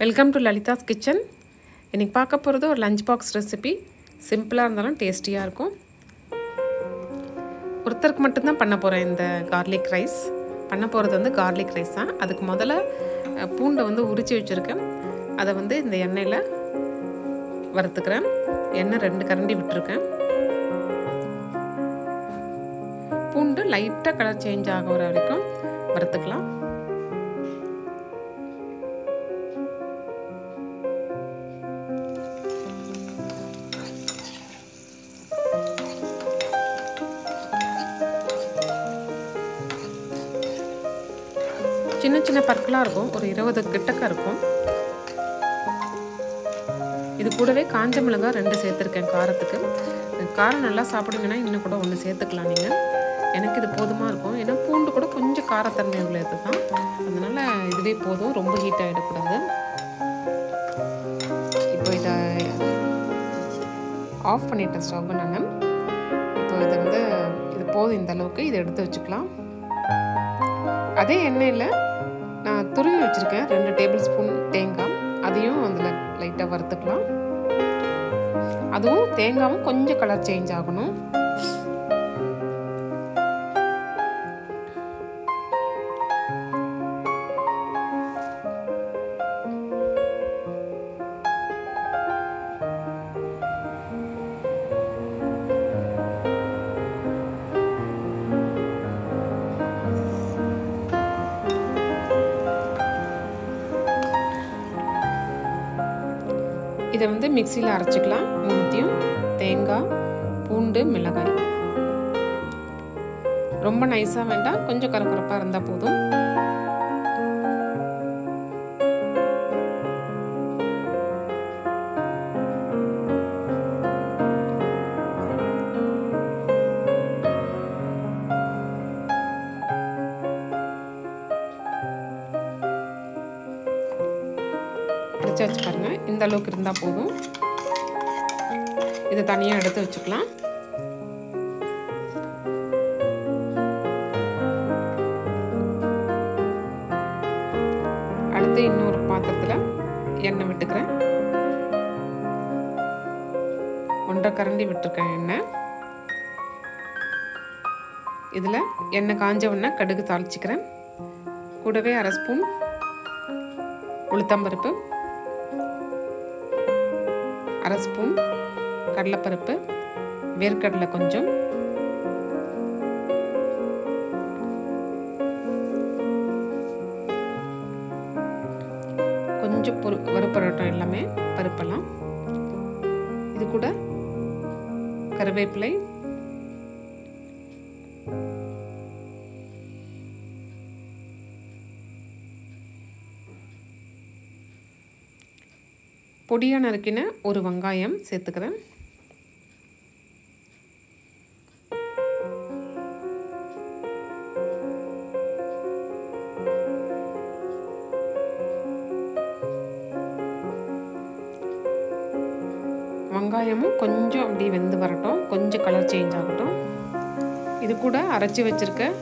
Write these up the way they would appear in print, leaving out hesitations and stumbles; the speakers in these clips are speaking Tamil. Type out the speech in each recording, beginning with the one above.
Welcome to Lalitha's kitchen. இன்றைக்கி பார்க்க போகிறது ஒரு லஞ்ச் பாக்ஸ் ரெசிபி. சிம்பிளாக இருந்தாலும் டேஸ்டியாக இருக்கும். ஒருத்தருக்கு மட்டும்தான் பண்ண போகிறேன். இந்த கார்லிக் ரைஸ் பண்ண போகிறது வந்து கார்லிக் ரைஸ் தான். அதுக்கு முதல்ல பூண்டை வந்து உரித்து வச்சுருக்கேன். அதை வந்து இந்த எண்ணெயில் வறுத்துக்கிறேன். எண்ணெய் 2 கரண்டி விட்டுருக்கேன். பூண்டு லைட்டாக கலர் சேஞ்ச் ஆகிற வரைக்கும் வறுத்துக்கலாம். சின்ன சின்ன பற்களாக இருக்கும். ஒரு 20 கிட்டக்க இருக்கும். இது கூடவே காஞ்ச மிளகாய் 2 சேர்த்துருக்கேன் காரத்துக்கு. காரம் நல்லா சாப்பிடுங்கன்னா இன்னும் கூட 1 சேர்த்துக்கலாம் நீங்கள். எனக்கு இது போதுமாக இருக்கும். ஏன்னா பூண்டு கூட கொஞ்சம் காரத்தன்மை உள்ளது தான். அதனால் இதுவே போதும். ரொம்ப ஹீட் ஆகிடக்கூடாது. இப்போ இதை ஆஃப் பண்ணிட்டேன் ஸ்டவ் நான். இப்போ இது வந்து இது போதும். இந்த அளவுக்கு இதை எடுத்து வச்சுக்கலாம். அதே எண்ணெயில் நான் துருவி வச்சுருக்கேன் 2 டேபிள் ஸ்பூன் தேங்காய். அதையும் அதில் லைட்டாக வறுத்துக்கலாம். அதுவும் தேங்காயும் கொஞ்சம் கலர் சேஞ்ச் ஆகணும். இதை வந்து மிக்சியில் அரைச்சிக்கலாம். மூணுத்தையும் தேங்காய், பூண்டு, மிளகாய். ரொம்ப நைஸாக வேண்டாம், கொஞ்சம் கரகரப்பாக இருந்தால் போதும். அரைச்சி வச்சு பாருங்க. இந்த அளவுக்கு இருந்தால் போதும். இதை தனியாக எடுத்து வச்சுக்கலாம். அடுத்து இன்னொரு பாத்திரத்தில் எண்ணெய் விட்டுக்கிறேன். 1.5 கரண்டி விட்டுருக்கேன் எண்ணெய். இதில் எண்ணெய் காஞ்ச உடனே கடுகு தாளிச்சிக்கிறேன். கூடவே 1/2 ஸ்பூன் உளுத்தம்பருப்பு, 1/2 ஸ்பூன் கடலைப்பருப்பு, வேர்க்கடலை கொஞ்சம், கொஞ்சம் வறுப்பரட்டும் எல்லாமே பருப்பெல்லாம். இது கூட கருவேப்பிலை, பொடியாக நறுக்கின ஒரு வெங்காயம் சேர்த்துக்கிறேன். வெங்காயமும் கொஞ்சம் அப்படியே வெந்து வரட்டும். கொஞ்சம் கலர் சேஞ்ச் ஆகட்டும். இது கூட அரைச்சி வச்சுருக்க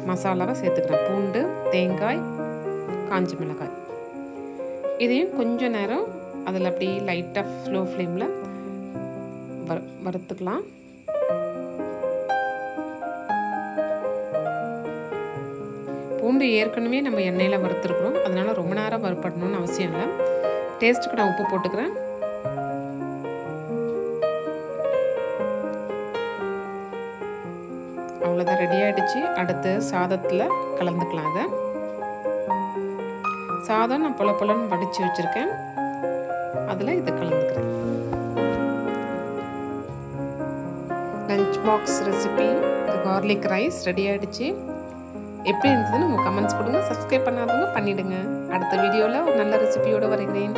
மசாலாவை சேர்த்துக்கிறேன். பூண்டு, தேங்காய், காஞ்ச மிளகாய். இதையும் கொஞ்சம் நேரம் அதில் அப்படியே லைட்டாக ஸ்லோ ஃப்ளேமில் வறுத்துக்கலாம். பூண்டு ஏற்கனவே நம்ம எண்ணெயில் வறுத்துருக்குறோம். அதனால் ரொம்ப நேரம் வறுப்படணும்னு அவசியம் இல்லை. டேஸ்ட்டுக்கு நான் உப்பு போட்டுக்கிறேன். அவ்வளோதான், ரெடி ஆகிடுச்சு. அடுத்து சாதத்தில் கலந்துக்கலாம். அதை சாதம் நான் பொலன்னு வடித்து வச்சுருக்கேன். அதில் இதை கலந்துக்கிறேன். Lunch box recipe garlic rice ready ஆகிடுச்சு. எப்படி இருந்ததுன்னு உங்கள் கமெண்ட்ஸ் கொடுங்க. சப்ஸ்கிரைப் பண்ணாதவங்க பண்ணிவிடுங்க. அடுத்த வீடியோவில் ஒரு நல்ல ரெசிபியோடு வருகிறேன்.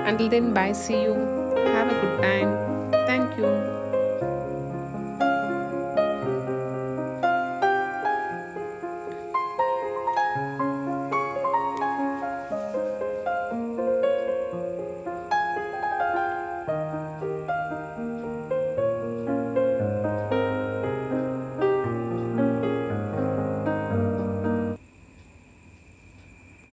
Until then, bye. See you. Have a good time. Thank you.